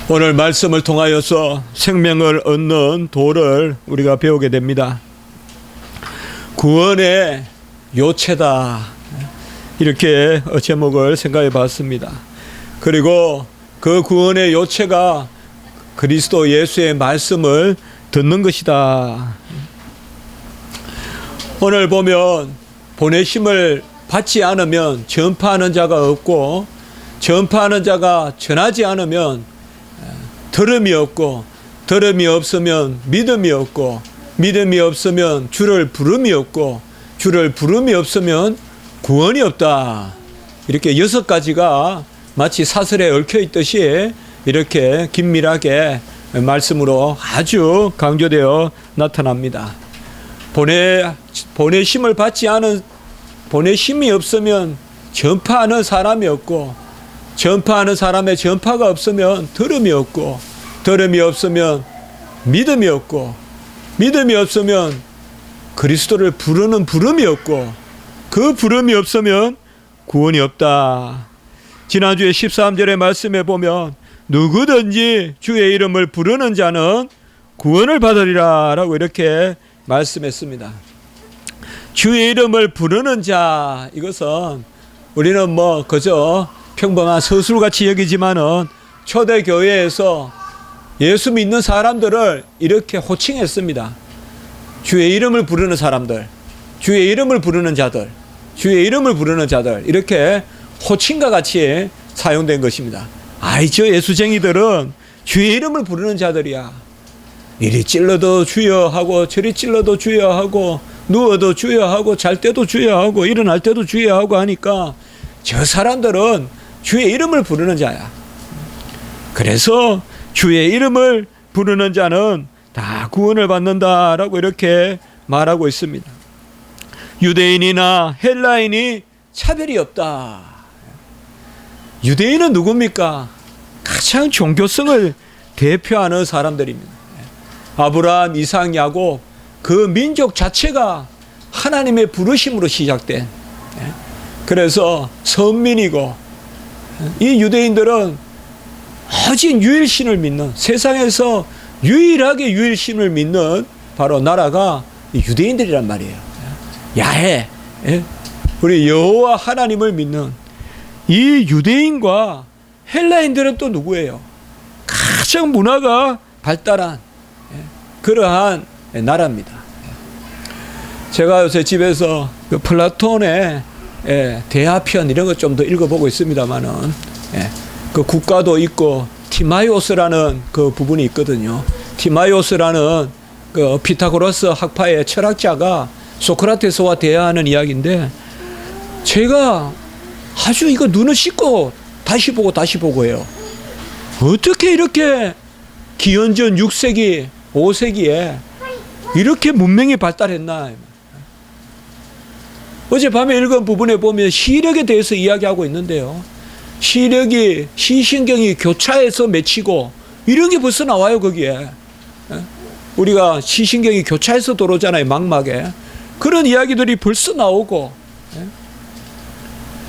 오늘 말씀을 통하여서 생명을 얻는 도를 우리가 배우게 됩니다. 구원의 요체다, 이렇게 제목을 생각해 봤습니다. 그리고 그 구원의 요체가 그리스도 예수의 말씀을 듣는 것이다. 오늘 보면 보내심을 받지 않으면 전파하는 자가 없고, 전파하는 자가 전하지 않으면 들음이 없고, 들음이 없으면 믿음이 없고, 믿음이 없으면 주를 부름이 없고, 주를 부름이 없으면 구원이 없다. 이렇게 6가지가 마치 사슬에 얽혀 있듯이 이렇게 긴밀하게 말씀으로 아주 강조되어 나타납니다. 보내심을 받지 않은, 보내심이 없으면 전파하는 사람이 없고, 전파하는 사람의 전파가 없으면 들음이 없고, 들음이 없으면 믿음이 없고, 믿음이 없으면 그리스도를 부르는 부름이 없고, 그 부름이 없으면 구원이 없다. 지난주에 13절의 말씀에 보면 누구든지 주의 이름을 부르는 자는 구원을 받으리라 라고 이렇게 말씀했습니다. 주의 이름을 부르는 자, 이것은 우리는 그저 평범한 서술같이 여기지만은 초대교회에서 예수 믿는 사람들을 이렇게 호칭했습니다. 주의 이름을 부르는 사람들, 주의 이름을 부르는 자들, 주의 이름을 부르는 자들, 이렇게 호칭과 같이 사용된 것입니다. 저 예수쟁이들은 주의 이름을 부르는 자들이야. 이리 찔러도 주여 하고, 저리 찔러도 주여 하고, 누워도 주여 하고, 잘 때도 주여 하고, 일어날 때도 주여 하고 하니까 저 사람들은 주의 이름을 부르는 자야. 그래서 주의 이름을 부르는 자는 다 구원을 받는다라고 이렇게 말하고 있습니다. 유대인이나 헬라인이 차별이 없다. 유대인은 누굽니까? 가장 종교성을 대표하는 사람들입니다. 아브라함, 이삭, 야곱, 그 민족 자체가 하나님의 부르심으로 시작된, 그래서 선민이고, 이 유대인들은 오직 유일신을 믿는, 세상에서 유일하게 유일신을 믿는 바로 나라가 유대인들이란 말이에요. 야훼, 우리 여호와 하나님을 믿는 이 유대인과 헬라인들은 또 누구예요? 가장 문화가 발달한 그러한 나라입니다. 제가 요새 집에서 그 플라톤의 대화편 이런 거 좀 더 읽어보고 있습니다만은, 그 국가도 있고 티마이오스라는 그 부분이 있거든요. 티마이오스라는 그 피타고라스 학파의 철학자가 소크라테스와 대화하는 이야기인데, 제가 아주 이거 눈을 씻고 다시 보고 해요. 어떻게 이렇게 기원전 6세기, 5세기에 이렇게 문명이 발달했나. 어젯밤에 읽은 부분에 보면 시력에 대해서 이야기하고 있는데요. 시력이, 시신경이 교차해서 맺히고, 이런 게 벌써 나와요, 거기에. 우리가 시신경이 교차해서 들어오잖아요, 망막에. 그런 이야기들이 벌써 나오고,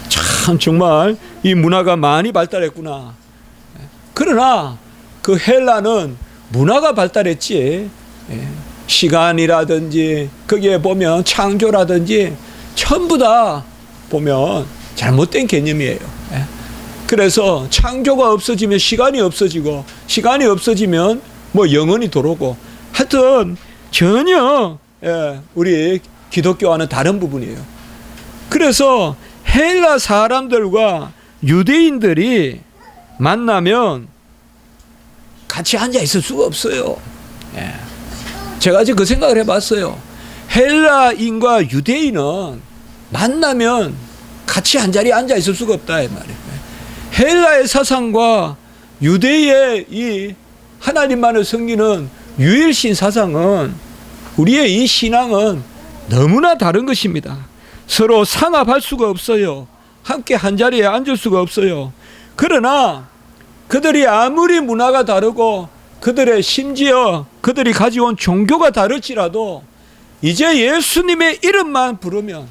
참 정말 이 문화가 많이 발달했구나. 그러나 그 헬라는 문화가 발달했지, 시간이라든지 거기에 보면 창조라든지 전부 다 보면 잘못된 개념이에요. 그래서 창조가 없어지면 시간이 없어지고, 시간이 없어지면 영혼이 들어오고, 하여튼 전혀 우리 기독교와는 다른 부분이에요. 그래서 헬라 사람들과 유대인들이 만나면 같이 앉아 있을 수가 없어요. 제가 아직 그 생각을 해봤어요. 헬라인과 유대인은 만나면 같이 한 자리에 앉아 있을 수가 없다, 이 말이에요. 헬라의 사상과 유대의 이 하나님만을 섬기는 유일신 사상은, 우리의 이 신앙은 너무나 다른 것입니다. 서로 상합할 수가 없어요. 함께 한 자리에 앉을 수가 없어요. 그러나 그들이 아무리 문화가 다르고, 그들의 심지어 그들이 가져온 종교가 다를지라도, 이제 예수님의 이름만 부르면,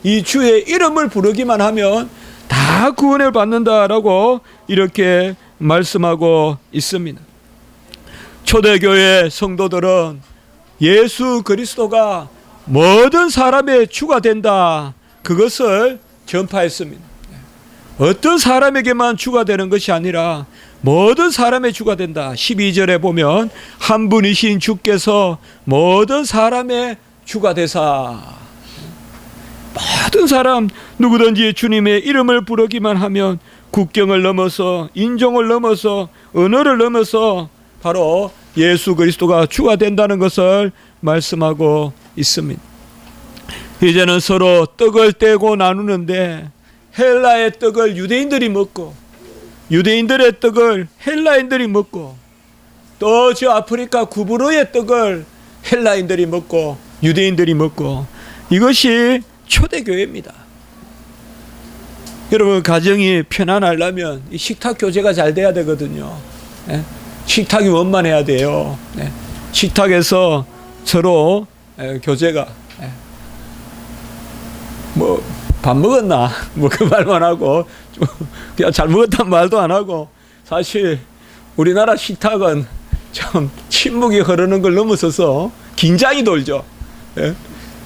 이 주의 이름을 부르기만 하면 다 구원을 받는다라고 이렇게 말씀하고 있습니다. 초대교회 성도들은 예수 그리스도가 모든 사람의 주가 된다, 그것을 전파했습니다. 어떤 사람에게만 주가 되는 것이 아니라 모든 사람의 주가 된다. 12절에 보면 한 분이신 주께서 모든 사람의 주가 되사, 모든 사람 누구든지 주님의 이름을 부르기만 하면 국경을 넘어서 인종을 넘어서 언어를 넘어서 바로 예수 그리스도가 주가 된다는 것을 말씀하고 있습니다. 이제는 서로 떡을 떼고 나누는데 헬라의 떡을 유대인들이 먹고 유대인들의 떡을 헬라인들이 먹고 또 저 아프리카 구브로의 떡을 헬라인들이 먹고 유대인들이 먹고, 이것이 초대교회입니다. 여러분, 가정이 편안하려면 이 식탁 교제가 잘 돼야 되거든요. 식탁이 원만해야 돼요. 식탁에서 서로 교제가 뭐 밥 먹었나 뭐 그 말만 하고 그냥 잘 먹었단 말도 안 하고, 사실 우리나라 식탁은 참 침묵이 흐르는 걸 넘어서서 긴장이 돌죠.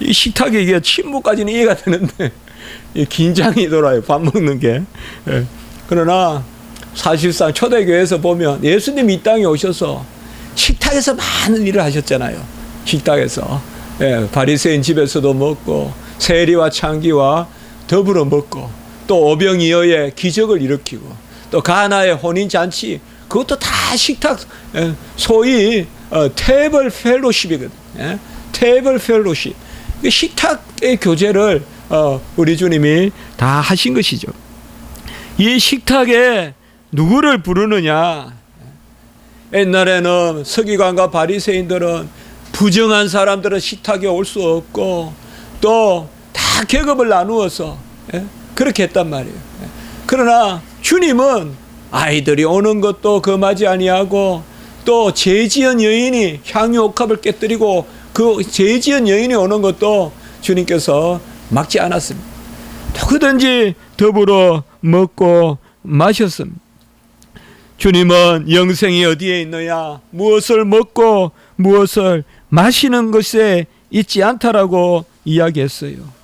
이 식탁에 이게 침묵까지는 이해가 되는데 이 긴장이 돌아요, 밥 먹는 게. 그러나 사실상 초대교회에서 보면 예수님이 이 땅에 오셔서 식탁에서 많은 일을 하셨잖아요. 식탁에서 바리새인 집에서도 먹고 세리와 창기와 더불어 먹고, 또 오병이어의 기적을 일으키고, 또 가나의 혼인잔치, 그것도 다 식탁, 소위 테이블 펠로십이거든요. 테이블 펠로십, 식탁의 교제를 우리 주님이 다 하신 것이죠. 이 식탁에 누구를 부르느냐? 옛날에는 서기관과 바리새인들은 부정한 사람들은 식탁에 올 수 없고 또 다 계급을 나누어서 그렇게 했단 말이에요. 그러나 주님은 아이들이 오는 것도 금하지 아니하고, 또 죄지은 여인이 향유 옥합을 깨뜨리고 그 죄지은 여인이 오는 것도 주님께서 막지 않았습니다. 누구든지 더불어 먹고 마셨습니다. 주님은 영생이 어디에 있느냐, 무엇을 먹고 무엇을 마시는 것에 있지 않다라고 이야기했어요.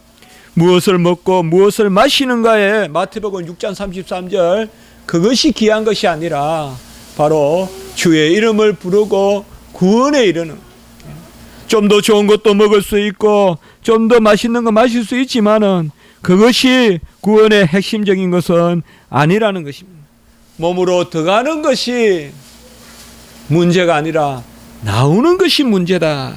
무엇을 먹고 무엇을 마시는가에 마태복음 6장 33절, 그것이 귀한 것이 아니라 바로 주의 이름을 부르고 구원에 이르는, 좀 더 좋은 것도 먹을 수 있고 좀 더 맛있는 거 마실 수 있지만은 그것이 구원의 핵심적인 것은 아니라는 것입니다. 몸으로 들어가는 것이 문제가 아니라 나오는 것이 문제다.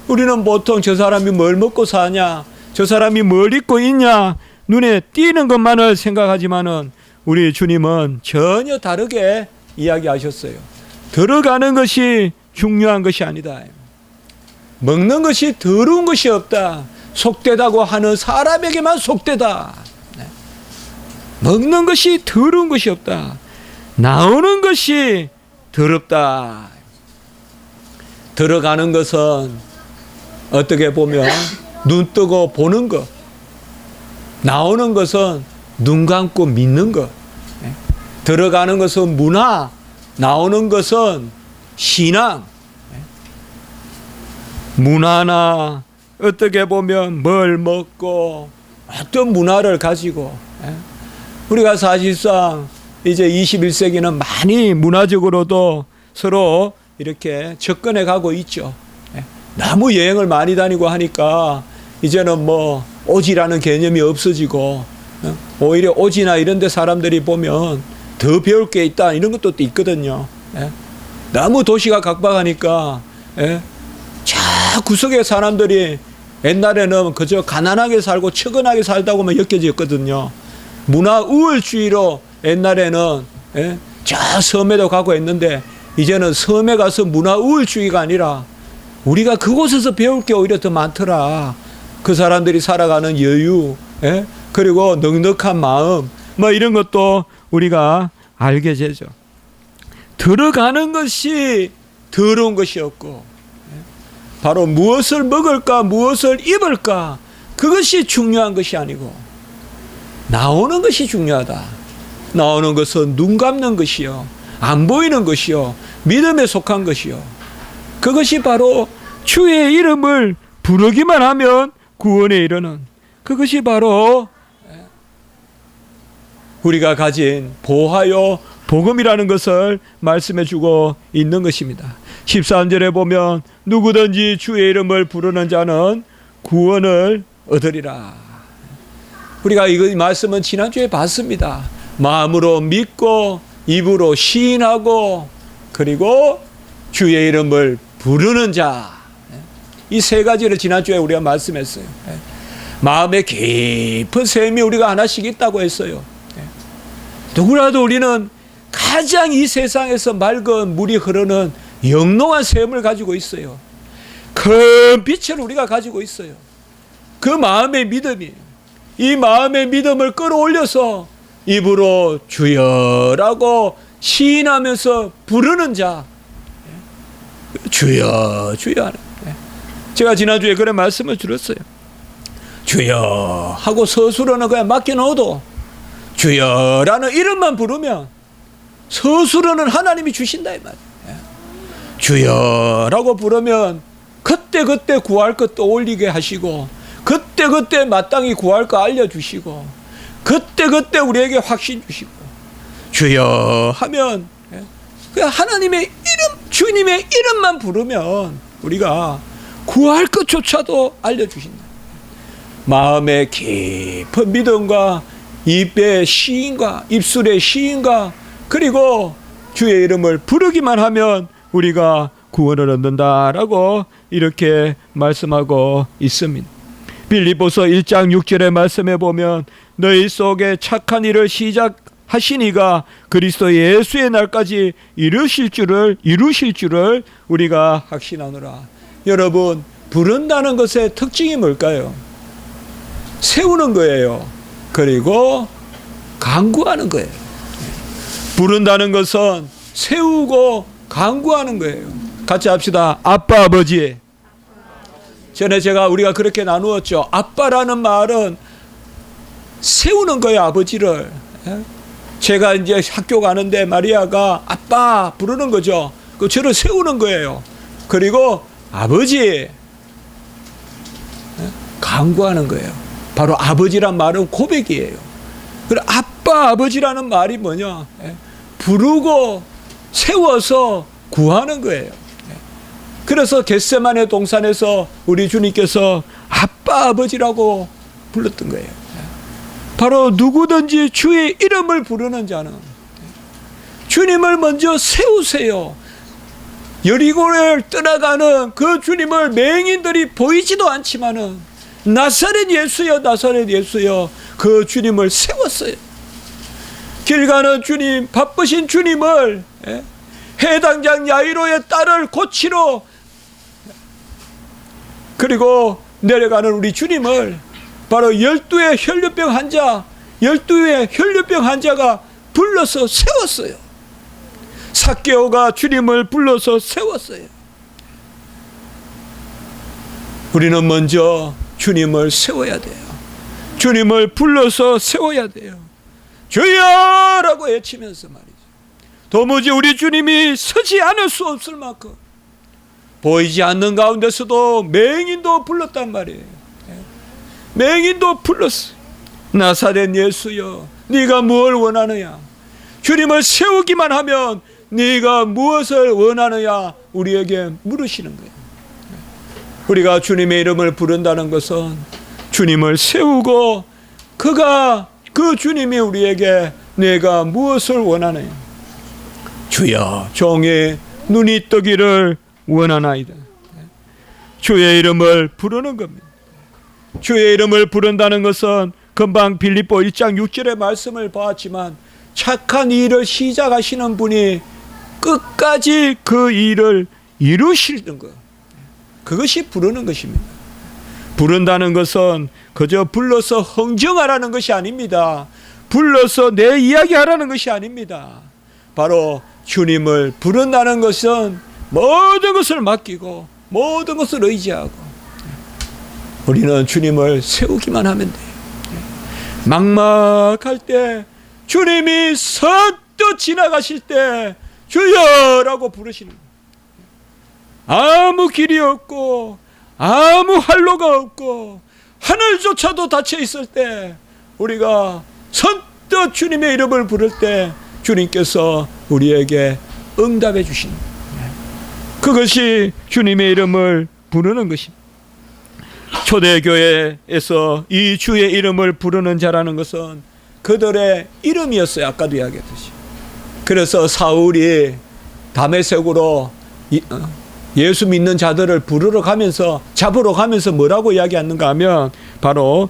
우리는 보통 저 사람이 뭘 먹고 사냐, 저 사람이 뭘 입고 있냐, 눈에 띄는 것만을 생각하지만은 우리 주님은 전혀 다르게 이야기하셨어요. 들어가는 것이 중요한 것이 아니다. 먹는 것이 더러운 것이 없다. 속되다고 하는 사람에게만 속되다. 먹는 것이 더러운 것이 없다. 나오는 것이 더럽다. 들어가는 것은 어떻게 보면 눈 뜨고 보는 것, 나오는 것은 눈 감고 믿는 것. 들어가는 것은 문화, 나오는 것은 신앙. 문화나 어떻게 보면 뭘 먹고 어떤 문화를 가지고, 우리가 사실상 이제 21세기는 많이 문화적으로도 서로 이렇게 접근해 가고 있죠. 너무 여행을 많이 다니고 하니까 이제는 뭐 오지라는 개념이 없어지고, 오히려 오지나 이런 데 사람들이 보면 더 배울 게 있다, 이런 것도 또 있거든요. 너무 도시가 각박하니까 저 구석의 사람들이 옛날에는 그저 가난하게 살고 처근하게 살다고만 여겨졌거든요. 문화 우월주의로 옛날에는 저 섬에도 가고 했는데, 이제는 섬에 가서 문화 우월주의가 아니라 우리가 그곳에서 배울 게 오히려 더 많더라. 그 사람들이 살아가는 여유, 그리고 넉넉한 마음, 뭐 이런 것도 우리가 알게 되죠. 들어가는 것이 더러운 것이 없고, 바로 무엇을 먹을까 무엇을 입을까, 그것이 중요한 것이 아니고 나오는 것이 중요하다. 나오는 것은 눈 감는 것이요, 안 보이는 것이요, 믿음에 속한 것이요, 그것이 바로 주의 이름을 부르기만 하면 구원에 이르는, 그것이 바로 우리가 가진 보화요 복음이라는 것을 말씀해 주고 있는 것입니다. 13절에 보면 누구든지 주의 이름을 부르는 자는 구원을 얻으리라. 우리가 이 말씀은 지난주에 봤습니다. 마음으로 믿고 입으로 시인하고 그리고 주의 이름을 부르는 자, 이 세 가지를 지난주에 우리가 말씀했어요. 마음에 깊은 샘이 우리가 하나씩 있다고 했어요. 누구라도 우리는 가장 이 세상에서 맑은 물이 흐르는 영롱한 샘을 가지고 있어요. 큰 빛을 우리가 가지고 있어요. 그 마음의 믿음이, 이 마음의 믿음을 끌어올려서 입으로 주여라고 시인하면서 부르는 자, 주여 주여 하는. 제가 지난주에 그런 말씀을 드렸어요. 주여 하고 서술어는 그냥 맡겨놓아도 주여라는 이름만 부르면 서술어는 하나님이 주신다 이 말이에요. 주여라고 부르면 그때그때 구할 것 떠올리게 하시고, 그때그때 마땅히 구할 거 알려주시고, 그때그때 우리에게 확신 주시고, 주여 하면 그냥 하나님의 이름, 주님의 이름만 부르면 우리가 구할 것조차도 알려주신다. 마음의 깊은 믿음과 입의 시인과 입술의 시인과 그리고 주의 이름을 부르기만 하면 우리가 구원을 얻는다라고 이렇게 말씀하고 있습니다. 빌립보서 1장 6절의 말씀에 보면 너희 속에 착한 일을 시작하시니가 그리스도 예수의 날까지 이루실 줄을 우리가 확신하노라. 여러분, 부른다는 것의 특징이 뭘까요? 세우는 거예요. 그리고 강구하는 거예요. 부른다는 것은 세우고 강구하는 거예요. 같이 합시다. 아빠, 아버지. 전에 우리가 그렇게 나누었죠. 아빠라는 말은 세우는 거예요, 아버지를. 제가 이제 학교 가는데 마리아가 아빠 부르는 거죠. 그 저를 세우는 거예요. 그리고 아버지 강구하는 거예요. 바로 아버지란 말은 고백이에요. 그리고 아빠, 아버지라는 말이 뭐냐? 부르고 세워서 구하는 거예요. 그래서 겟세마네 동산에서 우리 주님께서 아빠, 아버지라고 불렀던 거예요. 바로 누구든지 주의 이름을 부르는 자는 주님을 먼저 세우세요. 여리고를 떠나가는 그 주님을 맹인들이 보이지도 않지만은 나사렛 예수여, 나사렛 예수여, 그 주님을 세웠어요. 길 가는 주님, 바쁘신 주님을, 해당장 야이로의 딸을 고치러, 그리고 내려가는 우리 주님을 바로 12의 혈류병 환자가 불러서 세웠어요. 삭개오가 주님을 불러서 세웠어요. 우리는 먼저 주님을 세워야 돼요. 주님을 불러서 세워야 돼요. 주여라고 외치면서 말이죠. 도무지 우리 주님이 서지 않을 수 없을 만큼 보이지 않는 가운데서도 맹인도 불렀단 말이에요. 맹인도 불렀어요. 나사렛 예수여, 네가 무엇을 원하느냐? 주님을 세우기만 하면 네가 무엇을 원하느냐? 우리에게 물으시는 거예요. 우리가 주님의 이름을 부른다는 것은 주님을 세우고 그 주님이 우리에게 내가 무엇을 원하느냐? 주여, 종의 눈이 뜨기를 원하나이다. 주의 이름을 부르는 겁니다. 주의 이름을 부른다는 것은 금방 빌립보 1장 6절의 말씀을 보았지만 착한 일을 시작하시는 분이 끝까지 그 일을 이루시는 것, 그것이 부르는 것입니다. 부른다는 것은 그저 불러서 흥정하라는 것이 아닙니다. 불러서 내 이야기하라는 것이 아닙니다. 바로 주님을 부른다는 것은 모든 것을 맡기고 모든 것을 의지하고 우리는 주님을 세우기만 하면 돼요. 막막할 때 주님이 선뜻 지나가실 때 주여라고 부르시는 거예요. 아무 길이 없고 아무 활로가 없고 하늘조차도 닫혀 있을 때 우리가 선뜻 주님의 이름을 부를 때 주님께서 우리에게 응답해 주시는 거예요. 그것이 주님의 이름을 부르는 것입니다. 초대교회에서 이 주의 이름을 부르는 자라는 것은 그들의 이름이었어요. 아까도 이야기했듯이. 그래서 사울이 다메섹으로 예수 믿는 자들을 잡으러 가면서 뭐라고 이야기하는가 하면 바로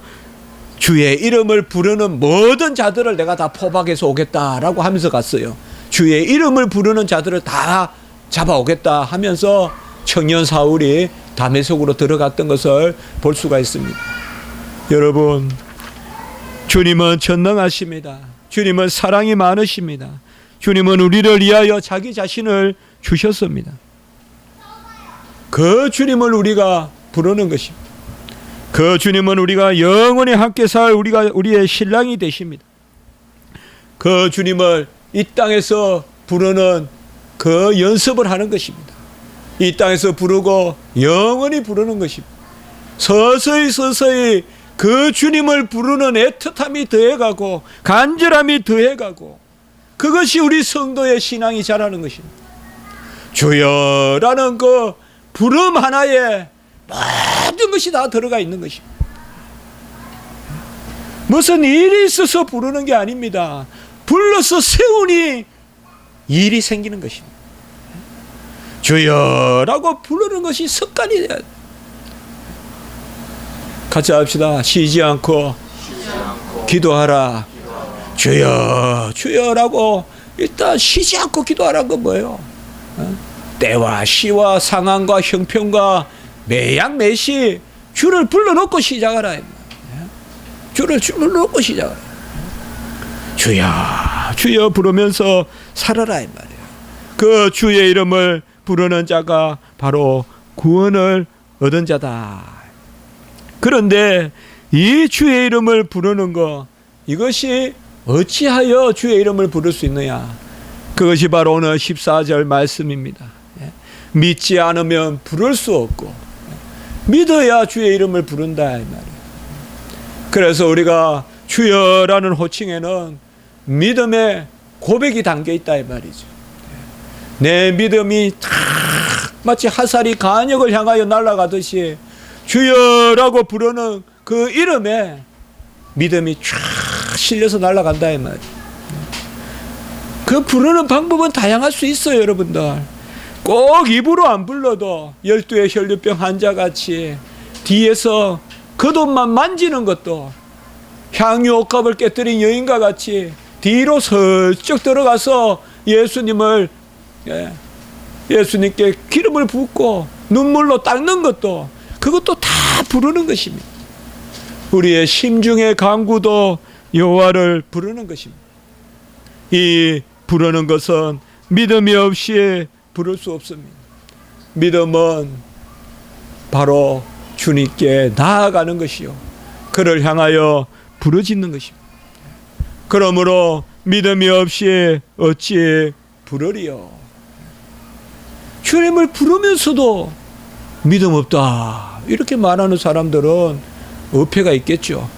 주의 이름을 부르는 모든 자들을 내가 다 포박해서 오겠다라고 하면서 갔어요. 주의 이름을 부르는 자들을 다 잡아오겠다 하면서 청년 사울이 다메섹으로 들어갔던 것을 볼 수가 있습니다. 여러분, 주님은 전능하십니다. 주님은 사랑이 많으십니다. 주님은 우리를 위하여 자기 자신을 주셨습니다. 그 주님을 우리가 부르는 것입니다. 그 주님은 우리가 영원히 함께 살 우리의 신랑이 되십니다. 그 주님을 이 땅에서 부르는 그 연습을 하는 것입니다. 이 땅에서 부르고 영원히 부르는 것입니다. 서서히 그 주님을 부르는 애틋함이 더해가고 간절함이 더해가고 그것이 우리 성도의 신앙이 자라는 것입니다. 주여라는 그 부름 하나에 모든 것이 다 들어가 있는 것입니다. 무슨 일이 있어서 부르는 게 아닙니다. 불러서 세우니 일이 생기는 것입니다. 주여라고 부르는 것이 습관이 돼야 돼. 같이 합시다. 쉬지 않고 기도하라. 주여 주여라고 일단 쉬지 않고 기도하라는 건 뭐예요? 때와 시와 상황과 형편과 매양매시 주를 불러놓고 시작하라. 주를 불러놓고 시작하라. 주여 주여 부르면서 살아라 이 말이에요. 그 주의 이름을 부르는 자가 바로 구원을 얻은 자다. 그런데 이 주의 이름을 부르는 것, 이것이 어찌하여 주의 이름을 부를 수 있느냐? 그것이 바로 오늘 14절 말씀입니다. 믿지 않으면 부를 수 없고 믿어야 주의 이름을 부른다 이 말이에요. 그래서 우리가 주여라는 호칭에는 믿음의 고백이 담겨 있다 이 말이죠. 내 믿음이 탁 마치 화살이 간역을 향하여 날아가듯이 주여라고 부르는 그 이름에 믿음이 쫙 실려서 날아간다 이 말이에요. 그 부르는 방법은 다양할 수 있어요. 여러분들 꼭 입으로 안 불러도 12의 혈류병 환자같이 뒤에서 겉옷만 만지는 것도 향유 옥합을 깨뜨린 여인과 같이 뒤로 슬쩍 들어가서 예수님께 기름을 붓고 눈물로 닦는 것도 그것도 다 부르는 것입니다. 우리의 심중의 간구도 여호와를 부르는 것입니다. 이 부르는 것은 믿음이 없이 부를 수 없습니다. 믿음은 바로 주님께 나아가는 것이요 그를 향하여 부르짖는 것입니다. 그러므로 믿음이 없이 어찌 부르리요. 주님을 부르면서도 믿음 없다 이렇게 말하는 사람들은 어폐가 있겠죠.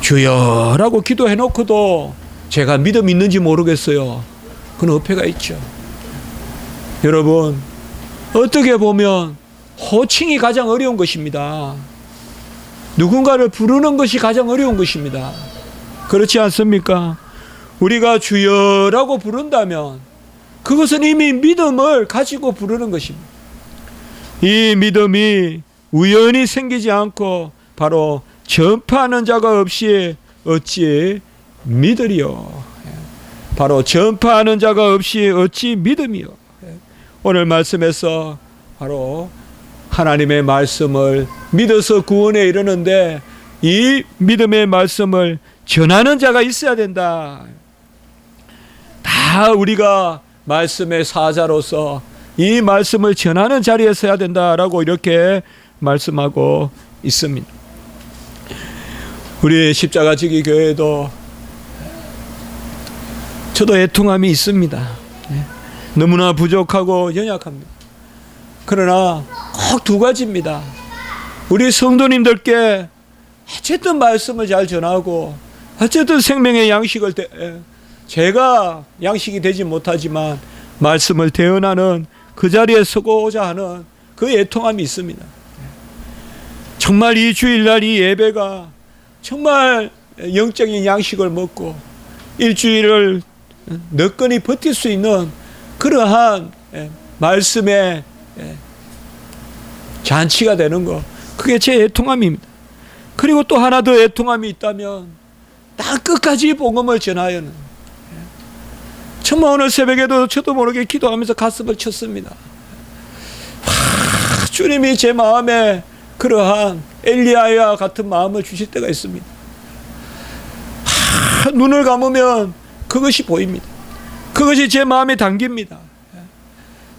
주여라고 기도해놓고도 제가 믿음 있는지 모르겠어요. 그건 어폐가 있죠. 여러분 어떻게 보면 호칭이 가장 어려운 것입니다. 누군가를 부르는 것이 가장 어려운 것입니다. 그렇지 않습니까? 우리가 주여라고 부른다면 그것은 이미 믿음을 가지고 부르는 것입니다. 이 믿음이 우연히 생기지 않고 바로 전파하는 자가 없이 어찌 믿으리요. 바로 전파하는 자가 없이 어찌 믿음이요. 오늘 말씀에서 바로 하나님의 말씀을 믿어서 구원에 이르는데 이 믿음의 말씀을 전하는 자가 있어야 된다. 다 우리가 말씀의 사자로서 이 말씀을 전하는 자리에 서야 된다라고 이렇게 말씀하고 있습니다. 우리 십자가지기 교회도 저도 애통함이 있습니다. 너무나 부족하고 연약합니다. 그러나 꼭 두 가지입니다. 우리 성도님들께 어쨌든 말씀을 잘 전하고 어쨌든 생명의 양식을 제가 양식이 되지 못하지만 말씀을 대언하는 그 자리에 서고자 하는 그 애통함이 있습니다. 정말 이 주일날 이 예배가 정말 영적인 양식을 먹고 일주일을 너끈히 버틸 수 있는 그러한 말씀의 잔치가 되는 것, 그게 제 애통함입니다. 그리고 또 하나 더 애통함이 있다면 땅 끝까지 복음을 전하여는, 정말 오늘 새벽에도 저도 모르게 기도하면서 가슴을 쳤습니다. 주님이 제 마음에 그러한 엘리야와 같은 마음을 주실 때가 있습니다. 눈을 감으면 그것이 보입니다. 그것이 제 마음에 담깁니다.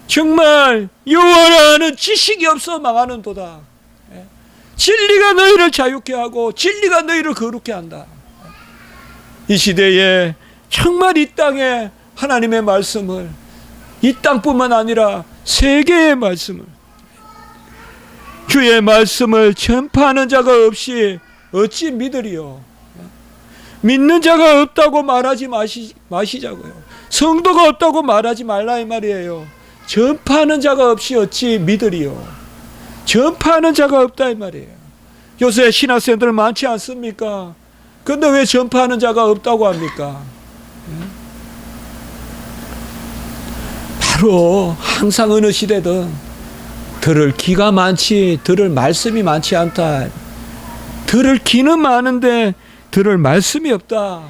정말 여호와라 하는 지식이 없어 망하는 도다. 진리가 너희를 자유케 하고 진리가 너희를 거룩케 한다. 이 시대에 정말 이 땅에 하나님의 말씀을, 이 땅뿐만 아니라 세계의 말씀을, 주의 말씀을 전파하는 자가 없이 어찌 믿으리요. 믿는 자가 없다고 말하지 마시자고요. 성도가 없다고 말하지 말라 이 말이에요. 전파하는 자가 없이 어찌 믿으리요. 전파하는 자가 없다 이 말이에요. 요새 신학생들 많지 않습니까? 그런데 왜 전파하는 자가 없다고 합니까? 바로 항상 어느 시대든 들을 귀가 많지 들을 말씀이 많지 않다. 들을 귀는 많은데 들을 말씀이 없다.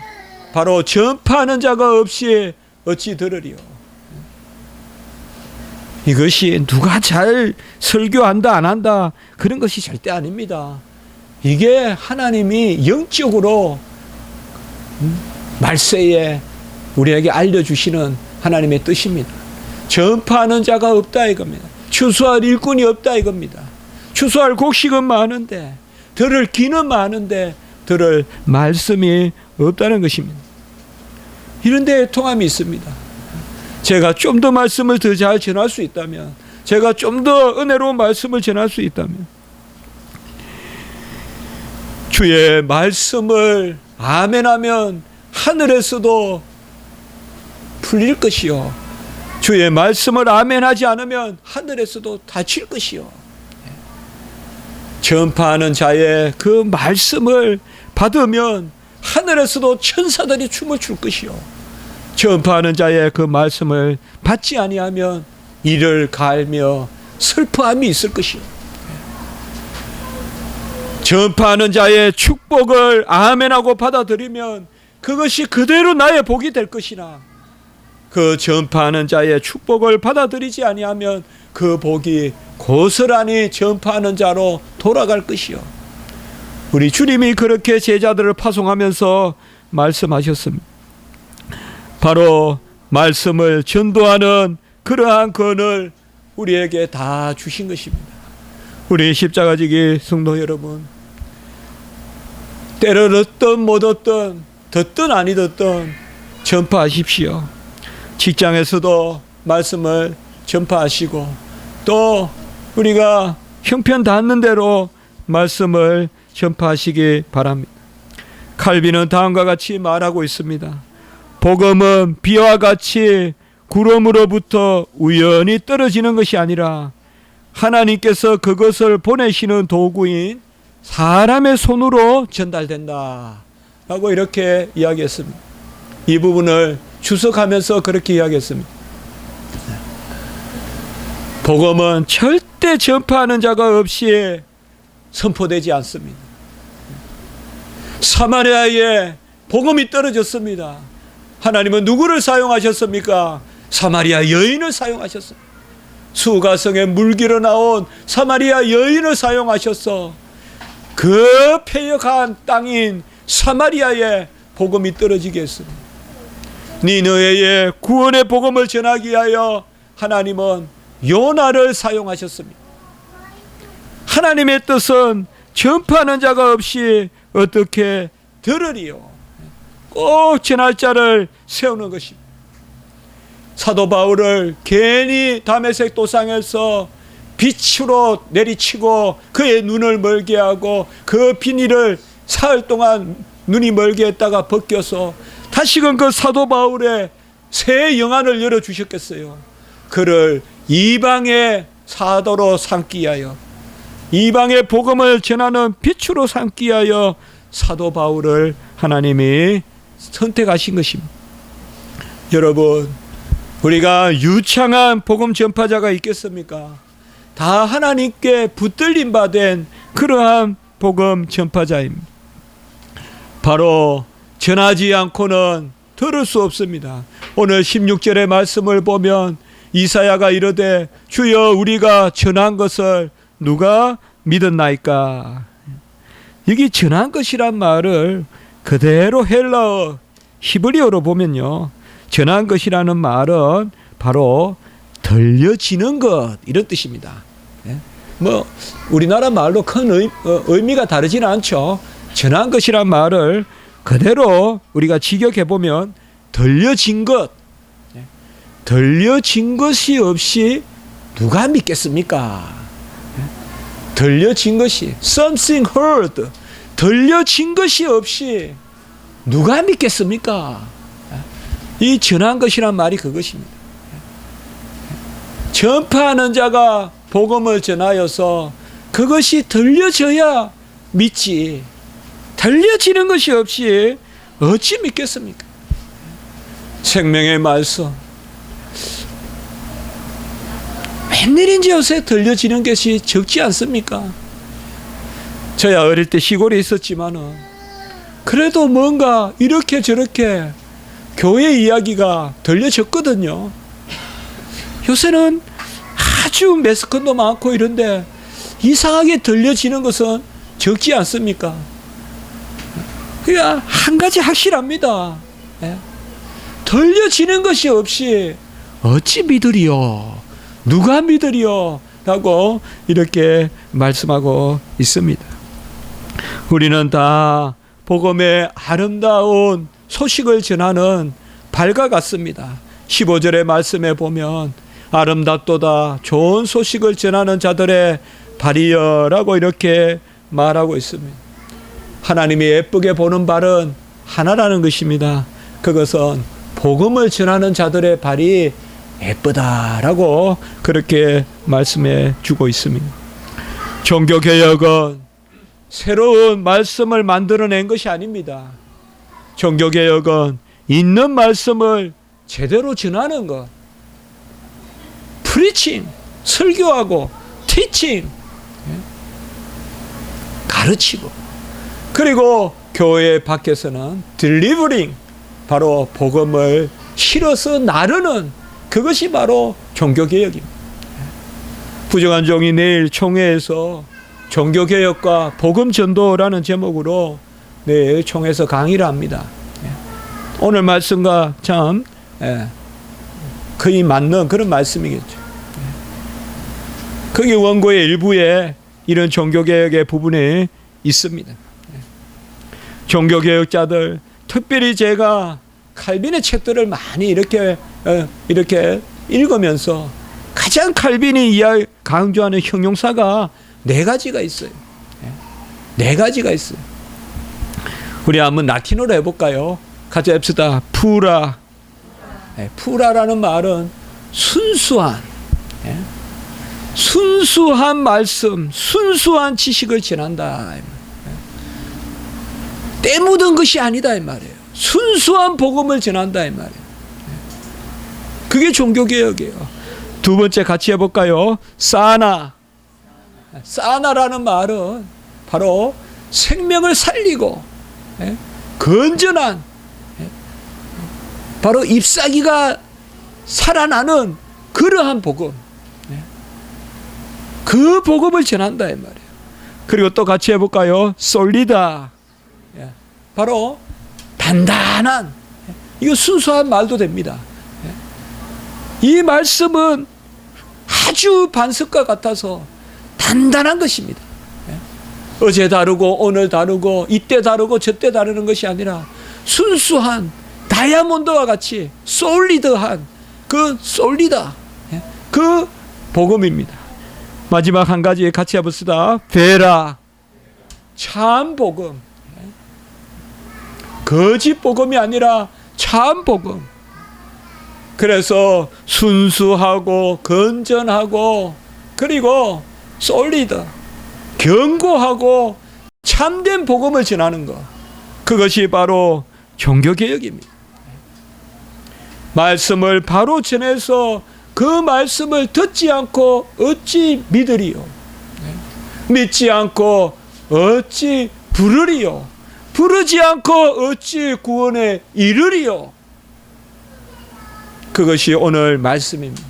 바로 전파하는 자가 없이 어찌 들으리요. 이것이 누가 잘 설교한다 안 한다 그런 것이 절대 아닙니다. 이게 하나님이 영적으로 말세에 우리에게 알려주시는 하나님의 뜻입니다. 전파하는 자가 없다 이겁니다. 추수할 일꾼이 없다 이겁니다. 추수할 곡식은 많은데 들을 귀는 많은데 들을 말씀이 없다는 것입니다. 이런 데 통함이 있습니다. 제가 좀 더 말씀을 더 잘 전할 수 있다면, 제가 좀 더 은혜로운 말씀을 전할 수 있다면, 주의 말씀을 아멘하면 하늘에서도 풀릴 것이요, 주의 말씀을 아멘하지 않으면 하늘에서도 닫힐 것이요. 전파하는 자의 그 말씀을 받으면 하늘에서도 천사들이 춤을 출 것이요, 전파하는 자의 그 말씀을 받지 아니하면 이를 갈며 슬퍼함이 있을 것이요. 전파하는 자의 축복을 아멘하고 받아들이면 그것이 그대로 나의 복이 될 것이나, 그 전파하는 자의 축복을 받아들이지 아니하면 그 복이 고스란히 전파하는 자로 돌아갈 것이요. 우리 주님이 그렇게 제자들을 파송하면서 말씀하셨습니다. 바로 말씀을 전도하는 그러한 권을 우리에게 다 주신 것입니다. 우리 십자가지기 성도 여러분, 때를 얻든 못 얻든 듣든 아니 듣든 전파하십시오. 직장에서도 말씀을 전파하시고, 또 우리가 형편 닿는 대로 말씀을 전파하시기 바랍니다. 칼빈은 다음과 같이 말하고 있습니다. 복음은 비와 같이 구름으로부터 우연히 떨어지는 것이 아니라 하나님께서 그것을 보내시는 도구인 사람의 손으로 전달된다 라고 이렇게 이야기했습니다. 이 부분을 주석하면서 그렇게 이야기했습니다. 복음은 절대 전파하는 자가 없이 선포되지 않습니다. 사마리아에 복음이 떨어졌습니다. 하나님은 누구를 사용하셨습니까? 사마리아 여인을 사용하셨습니다. 수가성에 물기로 나온 사마리아 여인을 사용하셔서 그 패역한 땅인 사마리아에 복음이 떨어지게 했습니다. 니느웨에 구원의 복음을 전하기 위하여 하나님은 요나를 사용하셨습니다. 하나님의 뜻은 전파하는 자가 없이 어떻게 들으리요? 꼭 전할 자를 세우는 것입니다. 사도 바울을 괜히 다메섹 도상에서 빛으로 내리치고 그의 눈을 멀게 하고 그 비닐을 사흘 동안 눈이 멀게 했다가 벗겨서 다시금 그 사도 바울의 새 영안을 열어주셨겠어요. 그를 이방의 사도로 삼기 위하여, 이방의 복음을 전하는 빛으로 삼기 위하여 사도 바울을 하나님이 선택하신 것입니다. 여러분, 우리가 유창한 복음 전파자가 있겠습니까? 다 하나님께 붙들림 받은 그러한 복음 전파자입니다. 바로 전하지 않고는 들을 수 없습니다. 오늘 16절의 말씀을 보면 이사야가 이르되 주여 우리가 전한 것을 누가 믿었나이까. 여기 전한 것이란 말을 그대로 헬라어 히브리어로 보면요, 전한 것이라는 말은 바로 들려지는 것, 이런 뜻입니다. 뭐 우리나라 말로 큰 의미가 다르지는 않죠. 전한 것이란 말을 그대로 우리가 직역해 보면 들려진 것, 들려진 것이 없이 누가 믿겠습니까? 들려진 것이, something heard, 들려진 것이 없이 누가 믿겠습니까? 이 전한 것이란 말이 그것입니다. 전파하는 자가 복음을 전하여서 그것이 들려져야 믿지, 들려지는 것이 없이 어찌 믿겠습니까? 생명의 말씀, 웬일인지 요새 들려지는 것이 적지 않습니까? 저야 어릴 때 시골에 있었지만은 그래도 뭔가 이렇게 저렇게 교회 이야기가 들려졌거든요. 요새는 아주 매스컴도 많고 이런데 이상하게 들려지는 것은 적지 않습니까? 그러니까 한 가지 확실합니다. 들려지는 것이 없이 어찌 믿으리요? 누가 믿으리요? 라고 이렇게 말씀하고 있습니다. 우리는 다 복음의 아름다운 소식을 전하는 발과 같습니다. 15절의 말씀에 보면 아름답도다 좋은 소식을 전하는 자들의 발이여라고 이렇게 말하고 있습니다. 하나님이 예쁘게 보는 발은 하나라는 것입니다. 그것은 복음을 전하는 자들의 발이 예쁘다라고 그렇게 말씀해 주고 있습니다. 종교개혁은 새로운 말씀을 만들어낸 것이 아닙니다. 종교개혁은 있는 말씀을 제대로 전하는 것, 프리칭, 설교하고 티칭, 가르치고, 그리고 교회 밖에서는 딜리버링, 바로 복음을 실어서 나르는, 그것이 바로 종교개혁입니다. 부정한 종이 내일 총회에서 종교개혁과 복음전도라는 제목으로 내일 총회에서 강의를 합니다. 오늘 말씀과 참 거의 맞는 그런 말씀이겠죠. 거기 원고의 일부에 이런 종교개혁의 부분이 있습니다. 종교개혁자들, 특별히 제가 칼빈의 책들을 많이 이렇게 읽으면서 가장 칼빈이 강조하는 형용사가 4가지가 있어요. 4가지가 있어요. 우리 한번 라틴어로 해볼까요? 같이 합시다. 푸라. 푸라라는 말은 순수한, 순수한 말씀, 순수한 지식을 전한다. 때 묻은 것이 아니다 이 말이에요. 순수한 복음을 전한다 이 말이에요. 그게 종교개혁이에요. 두 번째 같이 해볼까요? 사나. 사나라는 말은 바로 생명을 살리고 건전한, 바로 잎사귀가 살아나는 그러한 복음, 그 복음을 전한다 이 말이에요. 그리고 또 같이 해볼까요? 솔리다. 바로 단단한, 이거 순수한 말도 됩니다. 이 말씀은 아주 반석과 같아서 단단한 것입니다. 어제 다르고 오늘 다르고 이때 다르고 저때 다르는 것이 아니라 순수한 다이아몬드와 같이 솔리드한 그 솔리다. 그 복음입니다. 마지막 한 가지 같이 해봅시다. 베라. 참 복음. 거짓 복음이 아니라 참 복음. 그래서 순수하고 건전하고 그리고 솔리드, 견고하고 참된 복음을 전하는 것. 그것이 바로 종교개혁입니다. 말씀을 바로 전해서 그 말씀을 듣지 않고 어찌 믿으리요? 믿지 않고 어찌 부르리요? 부르지 않고 어찌 구원에 이르리요? 그것이 오늘 말씀입니다.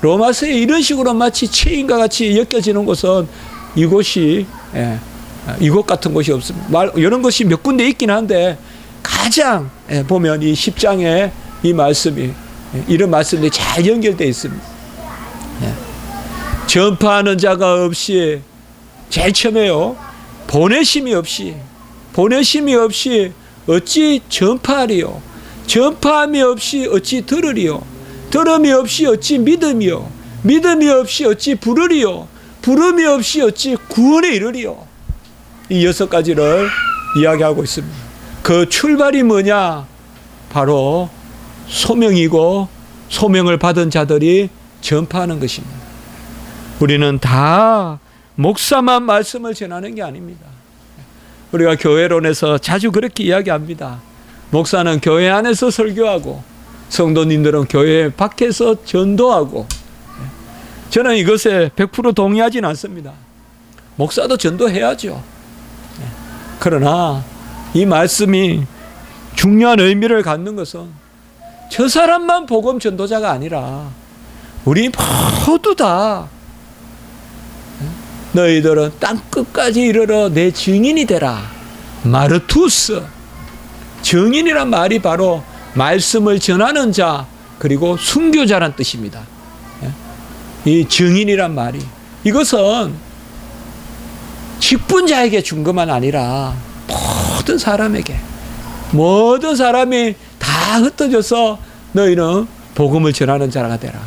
로마서에 이런 식으로 마치 체인과 같이 엮여지는 곳은 이곳이 이곳 같은 곳이 없습니다. 이런 것이 몇 군데 있긴 한데 가장 보면 이 10장에 이 말씀이 이런 말씀들이 잘 연결되어 있습니다. 전파하는 자가 없이 제일 처음에요. 보내심이 없이 어찌 전파하리요? 전파함이 없이 어찌 들으리요? 들음이 없이 어찌 믿음이요? 믿음이 없이 어찌 부르리요? 부름이 없이 어찌 구원에 이르리요? 이 6가지를 이야기하고 있습니다. 그 출발이 뭐냐? 바로 소명이고 소명을 받은 자들이 전파하는 것입니다. 우리는 다 목사만 말씀을 전하는 게 아닙니다. 우리가 교회론에서 자주 그렇게 이야기합니다. 목사는 교회 안에서 설교하고 성도님들은 교회 밖에서 전도하고. 저는 이것에 100% 동의하지는 않습니다. 목사도 전도해야죠. 그러나 이 말씀이 중요한 의미를 갖는 것은 저 사람만 복음 전도자가 아니라 우리 모두 다 너희들은 땅끝까지 이르러 내 증인이 되라. 마르투스. 증인이란 말이 바로 말씀을 전하는 자 그리고 순교자란 뜻입니다. 이 증인이란 말이 이것은 직분자에게 준 것만 아니라 모든 사람에게 모든 사람이 다 흩어져서 너희는 복음을 전하는 자가 되라.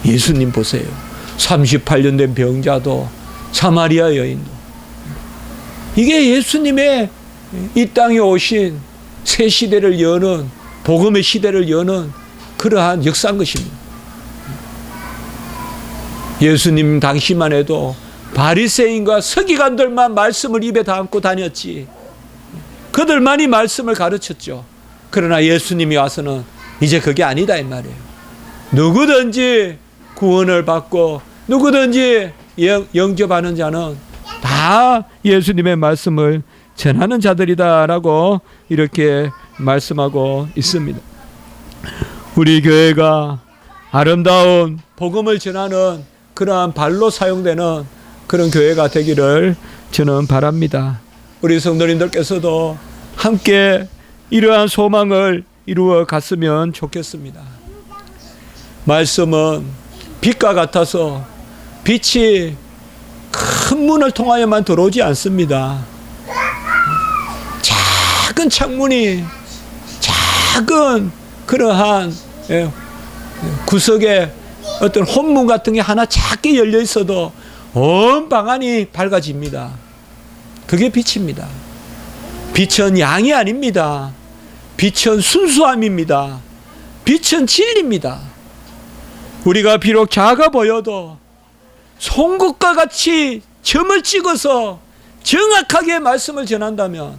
예수님 보세요. 38년 된 병자도 사마리아 여인도 이게 예수님의 이 땅에 오신 새 시대를 여는 복음의 시대를 여는 그러한 역사인 것입니다. 예수님 당시만 해도 바리새인과 서기관들만 말씀을 입에 담고 다녔지 그들만이 말씀을 가르쳤죠. 그러나 예수님이 와서는 이제 그게 아니다 이 말이에요. 누구든지 구원을 받고 누구든지 영접하는 자는 다 예수님의 말씀을 전하는 자들이다라고 이렇게 말씀하고 있습니다. 우리 교회가 아름다운 복음을 전하는 그러한 발로 사용되는 그런 교회가 되기를 저는 바랍니다. 우리 성도님들께서도 함께 이러한 소망을 이루어 갔으면 좋겠습니다. 말씀은 빛과 같아서 빛이 큰 문을 통하여만 들어오지 않습니다. 작은 창문이 작은 그러한 구석에 어떤 혼문 같은 게 하나 작게 열려 있어도 온 방안이 밝아집니다. 그게 빛입니다. 빛은 양이 아닙니다. 빛은 순수함입니다. 빛은 진리입니다. 우리가 비록 작아 보여도 송곳과 같이 점을 찍어서 정확하게 말씀을 전한다면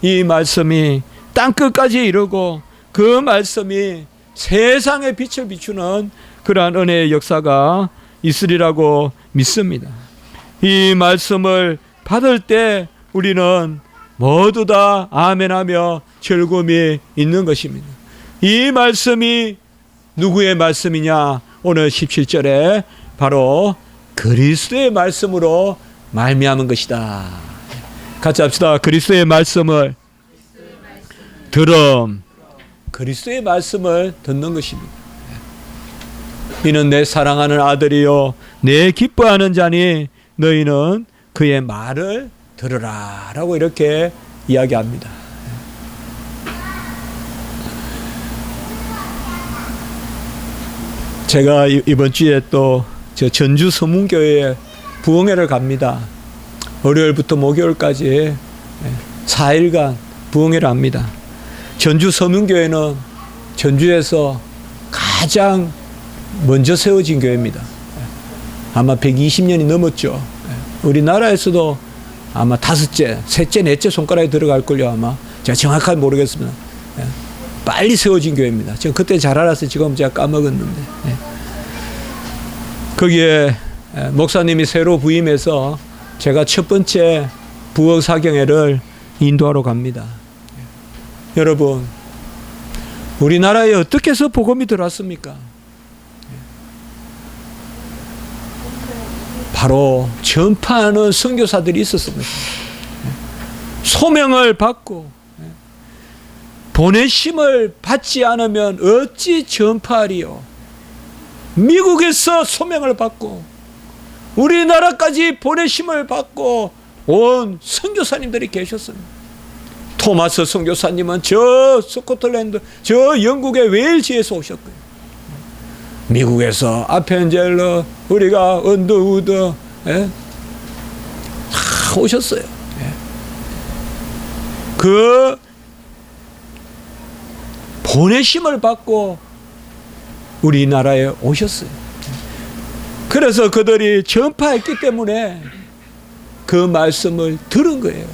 이 말씀이 땅끝까지 이르고 그 말씀이 세상의 빛을 비추는 그러한 은혜의 역사가 있으리라고 믿습니다. 이 말씀을 받을 때 우리는 모두 다 아멘하며 즐거움이 있는 것입니다. 이 말씀이 누구의 말씀이냐? 오늘 17절에 바로 그리스도의 말씀으로 말미암은 것이다. 같이 합시다. 그리스도의 말씀을 들음. 그리스도의 말씀을 듣는 것입니다. 이는 내 사랑하는 아들이요 내 기뻐하는 자니 너희는 그의 말을 들으라 라고 이렇게 이야기합니다. 제가 이번 주에 또 저 전주 서문교회에 부흥회를 갑니다. 월요일부터 목요일까지 4일간 부흥회를 합니다. 전주 서문교회는 전주에서 가장 먼저 세워진 교회입니다. 아마 120년이 넘었죠. 우리나라에서도 아마 다섯째, 셋째, 넷째 손가락에 들어갈걸요. 아마 제가 정확하게 모르겠습니다. 빨리 세워진 교회입니다. 제가 그때 잘 알아서 지금 제가 까먹었는데, 거기에 목사님이 새로 부임해서 제가 첫 번째 부흥 사경회를 인도하러 갑니다. 여러분, 우리나라에 어떻게 해서 복음이 들어왔습니까? 바로 전파하는 선교사들이 있었습니다. 소명을 받고 보내심을 받지 않으면 어찌 전파하리요? 미국에서 소명을 받고 우리나라까지 보내심을 받고 온 선교사님들이 계셨습니다. 토마스 선교사님은 저 스코틀랜드, 저 영국의 웨일즈에서 오셨고요. 미국에서 아펜젤러, 우리가 언더우드 다 오셨어요. 그 보내심을 받고 우리나라에 오셨어요. 그래서 그들이 전파했기 때문에 그 말씀을 들은 거예요.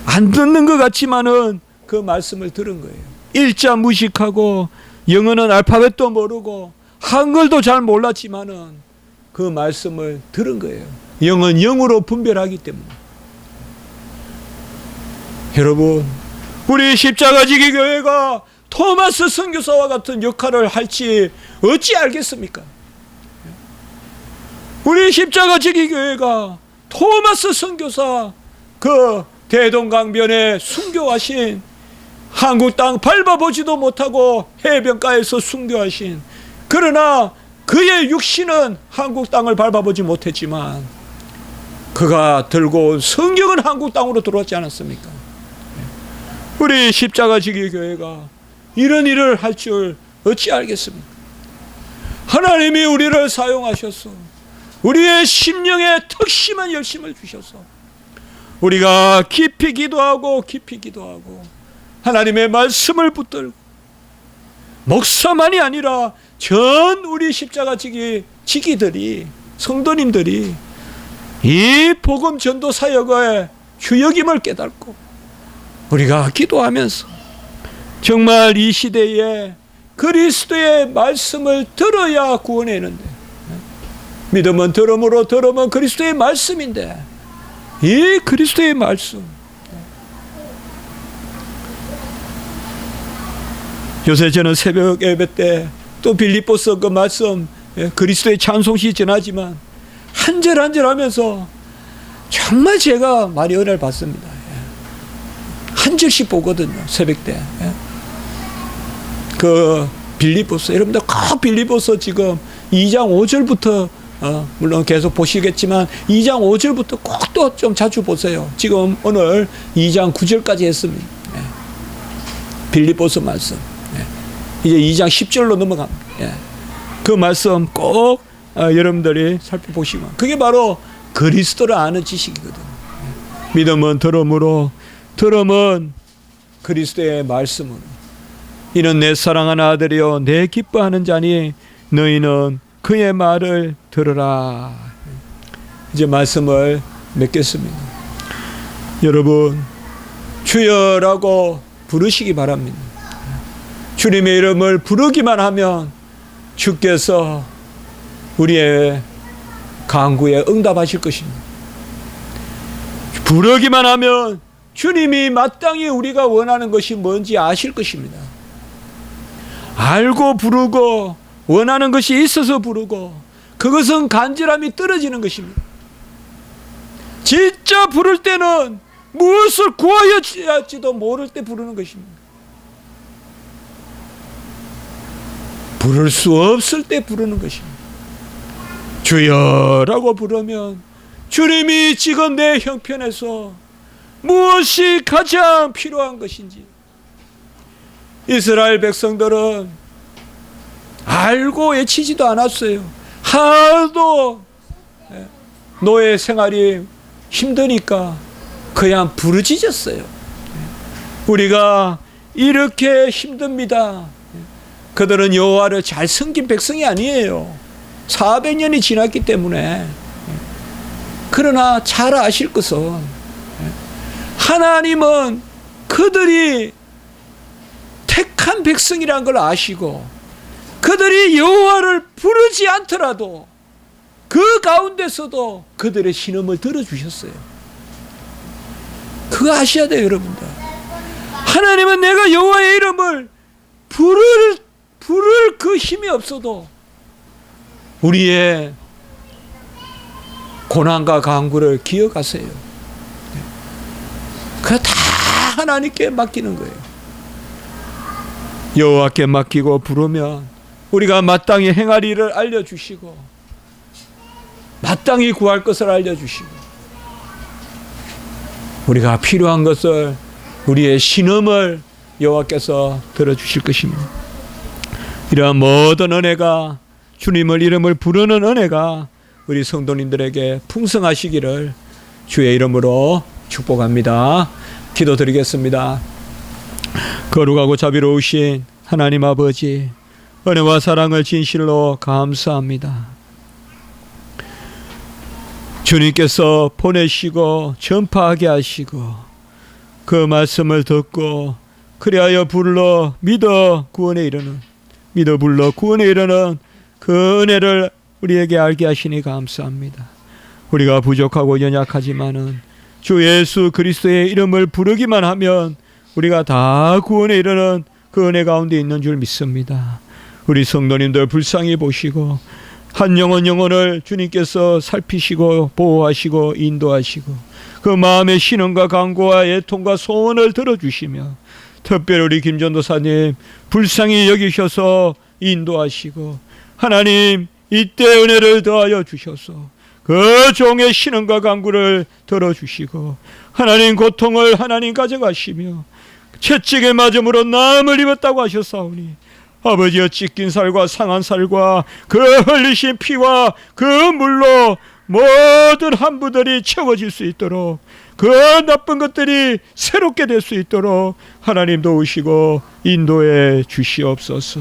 안 듣는 것 같지만은 그 말씀을 들은 거예요. 일자 무식하고 영어는 알파벳도 모르고 한글도 잘 몰랐지만은 그 말씀을 들은 거예요. 영은 영으로 분별하기 때문에. 여러분, 우리 십자가지기 교회가 토마스 선교사와 같은 역할을 할지 어찌 알겠습니까? 우리 십자가지기 교회가 토마스 선교사, 그 대동강변에 순교하신, 한국 땅 밟아보지도 못하고 해변가에서 순교하신, 그러나 그의 육신은 한국 땅을 밟아보지 못했지만 그가 들고 온 성경은 한국 땅으로 들어왔지 않았습니까? 우리 십자가지기 교회가 이런 일을 할 줄 어찌 알겠습니까? 하나님이 우리를 사용하셔서 우리의 심령에 특심한 열심을 주셔서 우리가 깊이 기도하고 하나님의 말씀을 붙들고 목사만이 아니라 전 우리 십자가지기들이, 성도님들이 이 복음 전도 사역의 주역임을 깨닫고 우리가 기도하면서 정말 이 시대에 그리스도의 말씀을 들어야 구원하는데, 믿음은 들음으로, 들음은 그리스도의 말씀인데, 이 그리스도의 말씀, 요새 저는 새벽 예배 때 또 빌립보서 그 말씀, 그리스도의 찬송시 전하지만 한 절 한 절 하면서 정말 제가 많이 은혜를 받습니다. 한 절씩 보거든요, 새벽 때. 그 빌립보서, 여러분들 꼭 빌립보서 지금 2장 5절부터 물론 계속 보시겠지만 2장 5절부터 꼭 또 좀 자주 보세요. 지금 오늘 2장 9절까지 했습니다. 빌립보서 말씀. 이제 2장 10절로 넘어갑니다. 그 말씀 꼭 여러분들이 살펴보시면 그게 바로 그리스도를 아는 지식이거든요. 믿음은 들음으로, 들음은 그리스도의 말씀으로. 이는 내 사랑하는 아들이요 내 기뻐하는 자니 너희는 그의 말을 들으라. 이제 말씀을 맺겠습니다. 여러분, 주여라고 부르시기 바랍니다. 주님의 이름을 부르기만 하면 주께서 우리의 간구에 응답하실 것입니다. 부르기만 하면 주님이 마땅히 우리가 원하는 것이 뭔지 아실 것입니다. 알고 부르고 원하는 것이 있어서 부르고 그것은 간절함이 떨어지는 것입니다. 진짜 부를 때는 무엇을 구하여 할지도 모를 때 부르는 것입니다. 부를 수 없을 때 부르는 것입니다. 주여라고 부르면 주님이 지금 내 형편에서 무엇이 가장 필요한 것인지, 이스라엘 백성들은 알고 외치지도 않았어요. 하도 노예 생활이 힘드니까 그냥 부르짖었어요. 우리가 이렇게 힘듭니다. 그들은 여호와를 잘 섬긴 백성이 아니에요. 400년이 지났기 때문에. 그러나 잘 아실 것은 하나님은 그들이 택한 백성이라는 걸 아시고 그들이 여호와를 부르지 않더라도 그 가운데서도 그들의 신음을 들어주셨어요. 그거 아셔야 돼요, 여러분들. 하나님은 내가 여호와의 이름을 부를 그 힘이 없어도 우리의 고난과 간구를 기억하세요. 그거 다 하나님께 맡기는 거예요. 여호와께 맡기고 부르면 우리가 마땅히 행할 일을 알려주시고 마땅히 구할 것을 알려주시고 우리가 필요한 것을 우리의 신음을 여호와께서 들어주실 것입니다. 이러한 모든 은혜가 주님을 이름을 부르는 은혜가 우리 성도님들에게 풍성하시기를 주의 이름으로 축복합니다. 기도드리겠습니다. 거룩하고 자비로우신 하나님 아버지, 은혜와 사랑을 진실로 감사합니다. 주님께서 보내시고 전파하게 하시고 그 말씀을 듣고 그리하여 불러 믿어 구원에 이르는 믿어 불러 구원에 이르는 그 은혜를 우리에게 알게 하시니 감사합니다. 우리가 부족하고 연약하지만은 주 예수 그리스도의 이름을 부르기만 하면 우리가 다 구원에 이르는 그 은혜 가운데 있는 줄 믿습니다. 우리 성도님들 불쌍히 보시고 한 영혼을 주님께서 살피시고 보호하시고 인도하시고 그 마음의 신음과 간구와 애통과 소원을 들어주시며 특별히 우리 김전도사님 불쌍히 여기셔서 인도하시고 하나님 이때 은혜를 더하여 주셔서 그 종의 신음과 간구를 들어주시고 하나님 고통을 하나님 가져가시며 채찍에 맞음으로 남을 입었다고 하셨사오니 아버지여 찢긴 살과 상한 살과 그 흘리신 피와 그 물로 모든 함부들이 채워질 수 있도록 그 나쁜 것들이 새롭게 될 수 있도록 하나님 도우시고 인도해 주시옵소서.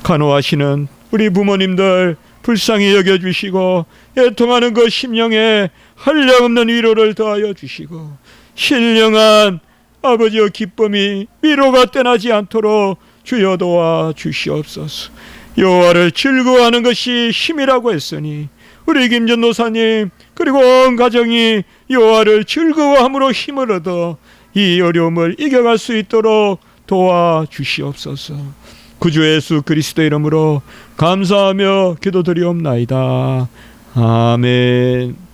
간호하시는 우리 부모님들 불쌍히 여겨주시고 애통하는 그 심령에 한량없는 위로를 더하여 주시고 신령한 아버지의 기쁨이 위로가 떠나지 않도록 주여 도와 주시옵소서. 여호와를 즐거워하는 것이 힘이라고 했으니 우리 김전도사님 그리고 온 가정이 여호와를 즐거워함으로 힘을 얻어 이 어려움을 이겨갈 수 있도록 도와주시옵소서. 구주 예수 그리스도 이름으로 감사하며 기도드리옵나이다. 아멘.